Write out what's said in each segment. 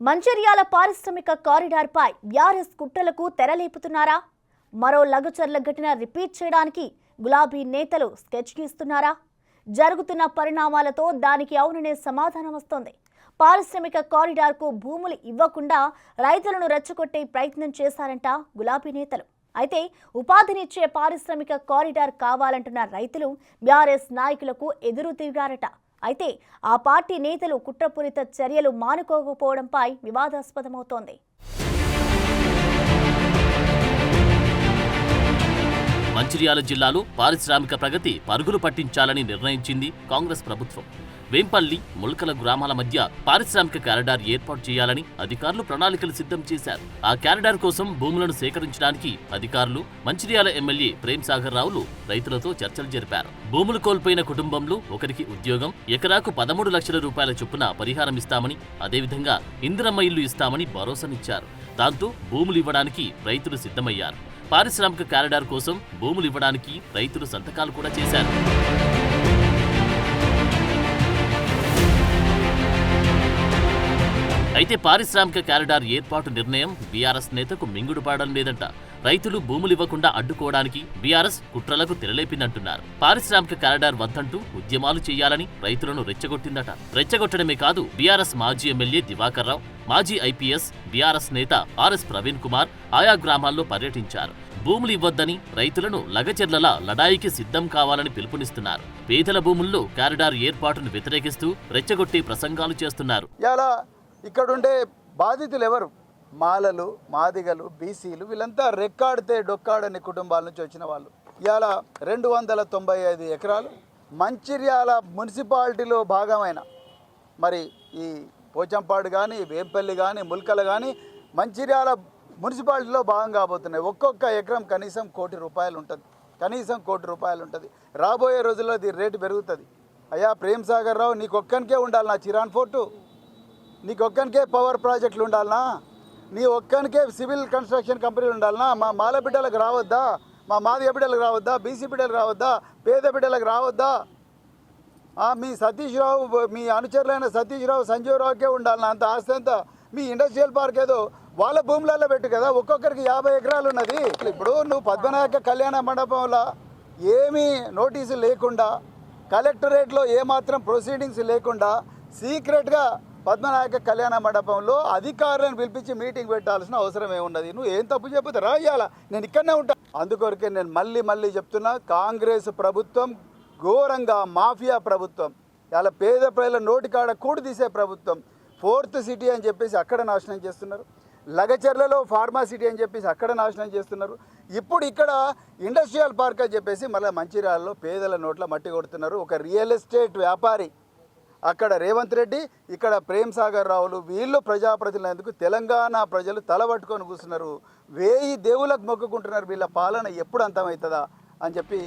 మంచిర్యాల పారిశ్రామిక కారిడార్పై బీఆర్ఎస్ కుట్రలకు తెరలేపుతున్నారా? మరో లగచర్ల ఘటన రిపీట్ చేయడానికి గులాబీ నేతలు స్కెచ్ గీస్తున్నారా? జరుగుతున్న పరిణామాలతో దానికి అవుననే సమాధానం వస్తోంది. పారిశ్రామిక కారిడార్కు భూములు ఇవ్వకుండా రైతులను రెచ్చగొట్టే ప్రయత్నం చేశారంట గులాబీ నేతలు. అయితే ఉపాధినిచ్చే పారిశ్రామిక కారిడార్ కావాలంటున్న రైతులు బీఆర్ఎస్ నాయకులకు ఎదురు తిరిగారట. అయితే ఆ పార్టీ నేతలు కుట్రపూరిత చర్యలు మానుకోకపోవడంపై వివాదాస్పదమవుతోంది. మంచిర్యాల జిల్లాలో పారిశ్రామిక ప్రగతి పరుగులు పట్టించాలని నిర్ణయించింది కాంగ్రెస్ ప్రభుత్వం. వేంపల్లి, ముల్కల గ్రామాల మధ్య పారిశ్రామిక కారిడార్ ఏర్పాటు చేయాలని అధికారులు ప్రణాళికలు సిద్ధం చేశారు. ఆ కారిడార్ కోసం భూములను సేకరించడానికి అధికారులు మంచిర్యాల ఎమ్మెల్యే ప్రేమ్ సాగర్ రావులు రైతులతో చర్చలు జరిపారు. భూములు కోల్పోయిన కుటుంబంలో ఒకరికి ఉద్యోగం, ఎకరాకు 13 లక్షల రూపాయల చొప్పున పరిహారం ఇస్తామని, అదేవిధంగా ఇందిరమ్మ ఇల్లు ఇస్తామని భరోసానిచ్చారు. దాంతో భూములు ఇవ్వడానికి రైతులు సిద్ధమయ్యారు. పారిశ్రామిక కారిడార్ కోసం భూములు ఇవ్వడానికి రైతులు సంతకాలు కూడా చేశారు. అయితే పారిశ్రామిక కారిడార్ ఏర్పాటు నిర్ణయం బీఆర్ఎస్ నేతకు మింగుడు పడడం లేదంట. రైతులు భూములు ఇవ్వకుండా అడ్డుకోవడానికి బీఆర్ఎస్ కుట్రలకు తెరలేపిందంటున్నారు. పారిశ్రామిక కారిడార్ వద్దంటూ ఉద్యమాలు చేయాలని రైతులను రెచ్చగొట్టిందట. రెచ్చగొట్టడమే కాదు, బీఆర్ఎస్ మాజీ ఎమ్మెల్యే దివాకర్ రావు, మాజీ ఐపీఎస్ బీఆర్ఎస్ నేత ఆర్ఎస్ ప్రవీణ్ కుమార్ ఆయా గ్రామాల్లో పర్యటించారు. భూములు ఇవ్వొద్దని రైతులను లగచెర్లలా లడాయికి సిద్ధం కావాలని పిలుపునిస్తున్నారు. పేదల భూముల్లో కారిడార్ ఏర్పాటును వ్యతిరేకిస్తూ రెచ్చగొట్టి ప్రసంగాలు చేస్తున్నారు. ఇక్కడుండే బాధితులు ఎవరు? మాలలు, మాదిగలు, బీసీలు, వీళ్ళంతా రెక్కాడితే డొక్కాడని కుటుంబాల నుంచి వచ్చిన వాళ్ళు. ఇవాళ 295 ఎకరాలు మంచిర్యాల మున్సిపాలిటీలో భాగమైన మరి ఈ పోచంపాడు కానీ, వేంపల్లి కానీ, ముల్కలు కానీ మంచిర్యాల మున్సిపాలిటీలో భాగం కాబోతున్నాయి. ఒక్కొక్క ఎకరం కనీసం ₹1,00,00,000 ఉంటుంది. కనీసం ₹1,00,00,000 రాబోయే రోజుల్లో దీని రేటు పెరుగుతుంది. అయ్యా ప్రేమ్ సాగర్ రావు, నీకు ఒక్కనికే ఉండాలి నా చిరాన్ ఫోర్టు, నీకు ఒక్కనికే పవర్ ప్రాజెక్టులు ఉండాలనా, నీ ఒక్కనికే సివిల్ కన్స్ట్రక్షన్ కంపెనీలు ఉండాలనా? మా మాల బిడ్డలకు రావద్దా? మా మాదిగ బిడ్డలకు రావద్దా? బీసీ బిడ్డలకు రావద్దా? పేద బిడ్డలకు రావద్దా? మీ సతీష్ రావు, మీ అనుచరులైన సతీష్ రావు, సంజీవ్ రావుకే ఉండాలనా అంత ఆస్తి? అంతా మీ ఇండస్ట్రియల్ పార్క్ ఏదో వాళ్ళ భూములలో పెట్టు కదా, ఒక్కొక్కరికి 50 ఎకరాలు ఉన్నది. ఇప్పుడు నువ్వు పద్మనాయక కళ్యాణ మండపంలో ఏమీ నోటీసులు లేకుండా, కలెక్టరేట్లో ఏమాత్రం ప్రొసీడింగ్స్ లేకుండా సీక్రెట్గా పద్మనాయక కళ్యాణ మండపంలో అధికారులను పిలిపించి మీటింగ్ పెట్టాల్సిన అవసరం ఏమున్నది? నువ్వు ఏం తప్పు చెబుతా రాయాల, నేను ఇక్కడనే ఉంటా. అందుకొరకే నేను మళ్ళీ చెప్తున్నా, కాంగ్రెస్ ప్రభుత్వం ఘోరంగా మాఫియా ప్రభుత్వం. ఇలా పేద ప్రజల నోటికాడ కూడి తీసే ప్రభుత్వం. 4th సిటీ అని చెప్పేసి అక్కడ నాశనం చేస్తున్నారు. లగచెర్లలో ఫార్మా సిటీ అని చెప్పేసి అక్కడ నాశనం చేస్తున్నారు. ఇప్పుడు ఇక్కడ ఇండస్ట్రియల్ పార్క్ అని చెప్పేసి మళ్ళీ మంచిర్యాలలో పేదల నోట్ల మట్టి కొడుతున్నారు. ఒక రియల్ ఎస్టేట్ వ్యాపారి అక్కడ రేవంత్ రెడ్డి, ఇక్కడ ప్రేమ్ సాగర్ రావులు, వీళ్ళు ప్రజాప్రతినిధులందుకు తెలంగాణ ప్రజలు తలబట్టుకొని కూర్చున్నారు. 1000 దేవులకు మొక్కుకుంటున్నారు. వీళ్ళ పాలన ఎప్పుడు అంతమవుతుందా అని చెప్పి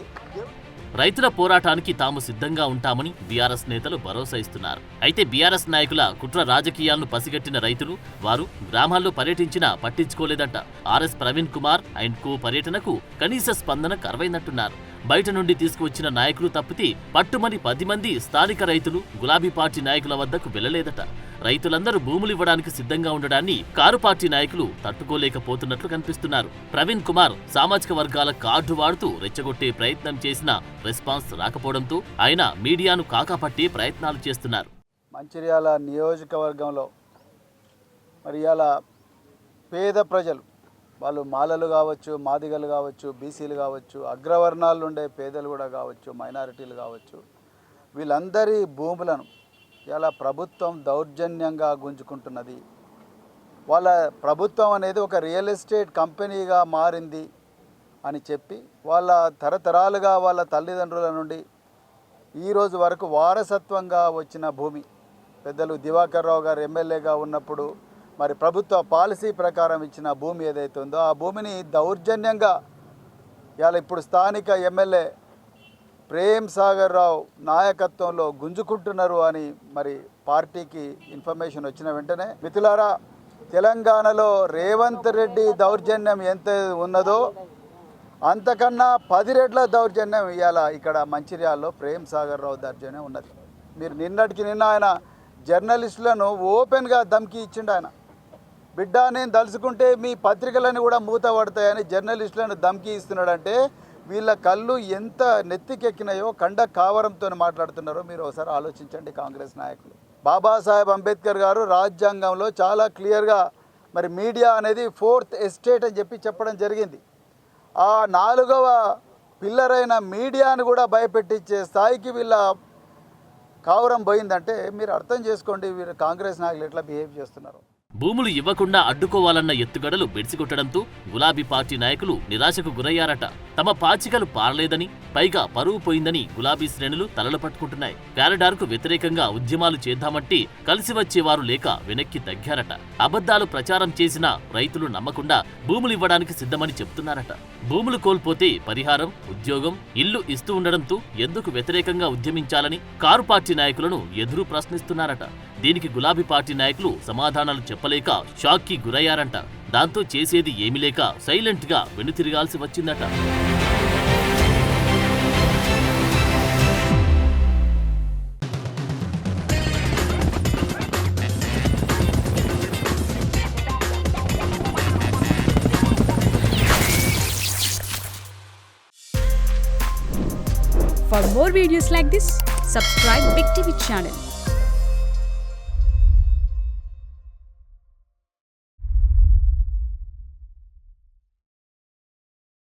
రైతుల పోరాటానికి తాము సిద్ధంగా ఉంటామని బీఆర్ఎస్ నేతలు భరోసా ఇస్తున్నారు. అయితే బీఆర్ఎస్ నాయకుల కుట్ర రాజకీయాలను పసిగట్టిన రైతులు వారు గ్రామాల్లో పర్యటించినా పట్టించుకోలేదంట. RS Praveen Kumar and co పర్యటనకు కనీస స్పందన కరువైనట్టున్నారు. బయట నుండి తీసుకువచ్చిన నాయకులు తప్పితే పట్టుమని 10 మంది స్థానిక రైతులు గులాబీ పార్టీ నాయకుల వద్దకు వెళ్లలేదట. రైతులందరూ భూములు ఇవ్వడానికి సిద్ధంగా ఉండడాన్ని కారు పార్టీ నాయకులు తట్టుకోలేకపోతున్నట్లు కనిపిస్తున్నారు. ప్రవీణ్ కుమార్ సామాజిక వర్గాల కార్డు వాడుతూ రెచ్చగొట్టే ప్రయత్నం చేసినా రెస్పాన్స్ రాకపోవడంతో ఆయన మీడియాను కాకాపట్టే ప్రయత్నాలు చేస్తున్నారు. మంచిర్యాల నియోజకవర్గంలో మరి ఇలా పేద ప్రజలు, వాళ్ళు మాలలు కావచ్చు, మాదిగలు కావచ్చు, బీసీలు కావచ్చు, అగ్రవర్ణాలు ఉండే పేదలు కూడా కావచ్చు, మైనారిటీలు కావచ్చు, వీళ్ళందరి భూములను ఇలా ప్రభుత్వం దౌర్జన్యంగా గుంజుకుంటున్నది. వాళ్ళ ప్రభుత్వం అనేది ఒక రియల్ ఎస్టేట్ కంపెనీగా మారింది అని చెప్పి వాళ్ళ తరతరాలుగా వాళ్ళ తల్లిదండ్రుల నుండి ఈరోజు వరకు వారసత్వంగా వచ్చిన భూమి, పెద్దలు దివాకర్ రావు గారు ఎమ్మెల్యేగా ఉన్నప్పుడు మరి ప్రభుత్వ పాలసీ ప్రకారం ఇచ్చిన భూమి ఏదైతే ఉందో ఆ భూమిని దౌర్జన్యంగా ఇవాళ ఇప్పుడు స్థానిక ఎమ్మెల్యే ప్రేమ్ సాగర్ రావు నాయకత్వంలో గుంజుకుంటున్నారు అని మరి పార్టీకి ఇన్ఫర్మేషన్ వచ్చిన వెంటనే, మిత్రులారా, తెలంగాణలో రేవంత్ రెడ్డి దౌర్జన్యం ఎంత ఉన్నదో అంతకన్నా 10 రెట్ల దౌర్జన్యం ఇవాళ ఇక్కడ మంచిర్యాలలో ప్రేమ్ సాగర్ రావు దౌర్జన్యం ఉన్నది. మీరు నిన్నటికి నిన్న ఆయన జర్నలిస్టులను ఓపెన్గా ధమ్కి ఇచ్చిండు. ఆయన బిడ్డ నేను తలుచుకుంటే మీ పత్రికలను కూడా మూత పడతాయని జర్నలిస్టులను ధమ్కి ఇస్తున్నాడంటే వీళ్ళ కళ్ళు ఎంత నెత్తికెక్కినాయో కండ కావరంతో మాట్లాడుతున్నారో మీరు ఒకసారి ఆలోచించండి కాంగ్రెస్ నాయకులు. బాబాసాహెబ్ అంబేద్కర్ గారు రాజ్యాంగంలో చాలా క్లియర్గా మరి మీడియా అనేది 4th ఎస్టేట్ అని చెప్పడం జరిగింది. ఆ 4వ పిల్లర్ అయిన మీడియాను కూడా భయపెట్టించే స్థాయికి వీళ్ళ కావరం పోయిందంటే మీరు అర్థం చేసుకోండి వీరు కాంగ్రెస్ నాయకులు ఎట్లా బిహేవ్ చేస్తున్నారు. భూములు ఇవ్వకుండా అడ్డుకోవాలన్న ఎత్తుగడలు బెడిసికొట్టడంతో గులాబీ పార్టీ నాయకులు నిరాశకు గురయ్యారట. తమ పాచికలు పారలేదని, పైగా పరువు పోయిందని గులాబీ శ్రేణులు తలలు పట్టుకుంటున్నాయి. కారిడార్కు వ్యతిరేకంగా ఉద్యమాలు చేద్దామంటే కలిసి వచ్చేవారు లేక వెనక్కి తగ్గారట. అబద్ధాలు ప్రచారం చేసినా రైతులు నమ్మకుండా భూములు ఇవ్వడానికి సిద్ధమని చెప్తున్నారట. భూములు కోల్పోతే పరిహారం, ఉద్యోగం, ఇల్లు ఇస్తూ ఉండడంతో ఎందుకు వ్యతిరేకంగా ఉద్యమించాలని కారు పార్టీ నాయకులను ఎదురు ప్రశ్నిస్తున్నారట. దీనికి గులాబీ పార్టీ నాయకులు సమాధానాలు చెప్పలేక షాక్కి గురయ్యారంట. దాంతో చేసేది ఏమీ లేక సైలెంట్ గా వెనుతిరగాల్సి వచ్చిందట. For more videos like this, subscribe Big TV channel.